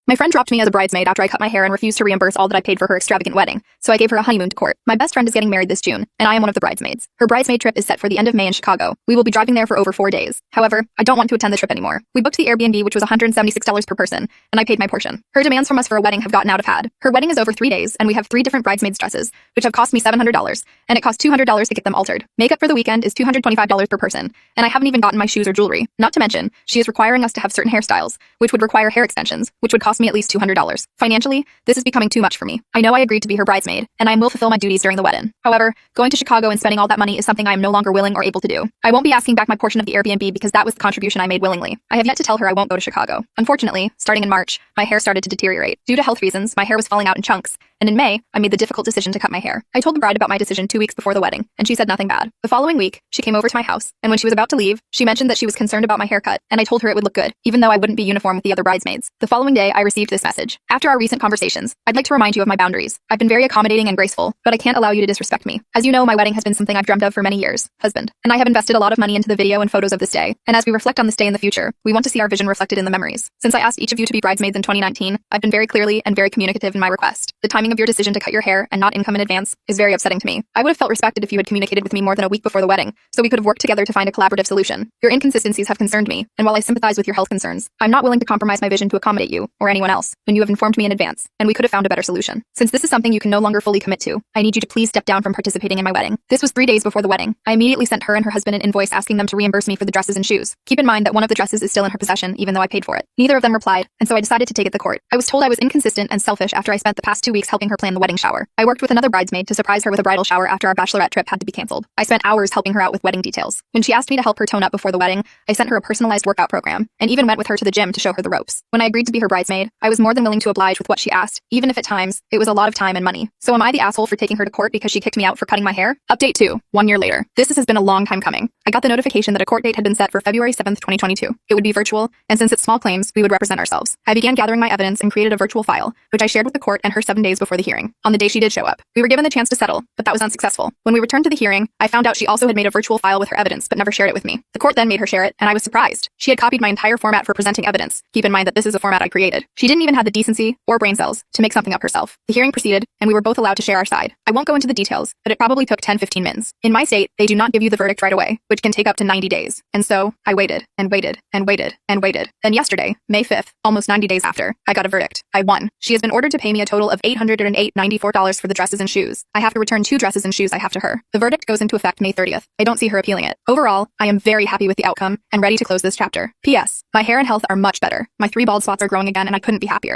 My friend dropped me as a bridesmaid after I cut my hair and refused to reimburse all that I paid for her extravagant wedding, so I gave her a honeymoon to court. My best friend is getting married this June, and I am one of the bridesmaids. Her bridesmaid trip is set for the end of May in Chicago. We will be driving there for over 4 days. However, I don't want to attend the trip anymore. We booked the Airbnb, which was $176 per person, and I paid my portion. Her demands from us for a wedding have gotten out of hand. Her wedding is over 3 days, and we have 3 different bridesmaids' dresses, which have cost me $700, and it cost $200 to get them altered. Makeup for the weekend is $225 per person, and I haven't even gotten my shoes or jewelry. Not to mention, she is requiring us to have certain hairstyles, which would require hair extensions, which would cost me at least $200. Financially, this is becoming too much for me. I know I agreed to be her bridesmaid, and I will fulfill my duties during the wedding. However, going to Chicago and spending all that money is something I am no longer willing or able to do. I won't be asking back my portion of the Airbnb because that was the contribution I made willingly. I have yet to tell her I won't go to Chicago. Unfortunately, starting in March, my hair started to deteriorate. Due to health reasons, my hair was falling out in chunks, and in May, I made the difficult decision to cut my hair. I told the bride about my decision 2 weeks before the wedding, and she said nothing bad. The following week, she came over to my house, and when she was about to leave, she mentioned that she was concerned about my haircut, and I told her it would look good, even though I wouldn't be uniform with the other bridesmaids. The following day, I received this message. After our recent conversations, I'd like to remind you of my boundaries. I've been very accommodating and graceful, but I can't allow you to disrespect me. As you know, my wedding has been something I've dreamt of for many years, husband, and I have invested a lot of money into the video and photos of this day, and as we reflect on this day in the future, we want to see our vision reflected in the memories. Since I asked each of you to be bridesmaids in 2019, I've been very clearly and very communicative in my request. The timing of your decision to cut your hair and not income in advance is very upsetting to me. I would have felt respected if you had communicated with me more than a week before the wedding, so we could have worked together to find a collaborative solution. Your inconsistencies have concerned me, and while I sympathize with your health concerns, I'm not willing to compromise my vision to accommodate you or anyone else when you have informed me in advance, and we could have found a better solution. Since this is something you can no longer fully commit to, I need you to please step down from participating in my wedding. This was 3 days before the wedding. I immediately sent her and her husband an invoice asking them to reimburse me for the dresses and shoes. Keep in mind that one of the dresses is still in her possession, even though I paid for it. Neither of them replied, and so I decided to take it to court. I was told I was inconsistent and selfish after I spent the past 2 weeks helping her plan the wedding shower. I worked with another bridesmaid to surprise her with a bridal shower after our bachelorette trip had to be canceled. I spent hours helping her out with wedding details. When she asked me to help her tone up before the wedding, I sent her a personalized workout program, and even went with her to the gym to show her the ropes. When I agreed to be her bridesmaid, I was more than willing to oblige with what she asked, even if at times, it was a lot of time and money. So am I the asshole for taking her to court because she kicked me out for cutting my hair? Update 2. 1 year later. This has been a long time coming. I got the notification that a court date had been set for February 7th, 2022. It would be virtual, and since it's small claims, we would represent ourselves. I began gathering my evidence and created a virtual file, which I shared with the court and her 7 days before the hearing. On the day she did show up, we were given the chance to settle, but that was unsuccessful. When we returned to the hearing, I found out she also had made a virtual file with her evidence, but never shared it with me. The court then made her share it, and I was surprised. She had copied my entire format for presenting evidence. Keep in mind that this is a format I created. She didn't even have the decency or brain cells to make something up herself. The hearing proceeded, and we were both allowed to share our side. I won't go into the details, but it probably took 10-15 minutes. In my state, they do not give you the verdict right away, which can take up to 90 days. And so, I waited, and waited, and waited, and waited. Then yesterday, May 5th, almost 90 days after, I got a verdict. I won. She has been ordered to pay me a total of $808.94 for the dresses and shoes. I have to return 2 dresses and shoes I have to her. The verdict goes into effect May 30th. I don't see her appealing it. Overall, I am very happy with the outcome and ready to close this chapter. P.S. My hair and health are much better. My 3 bald spots are growing again and I couldn't be happier.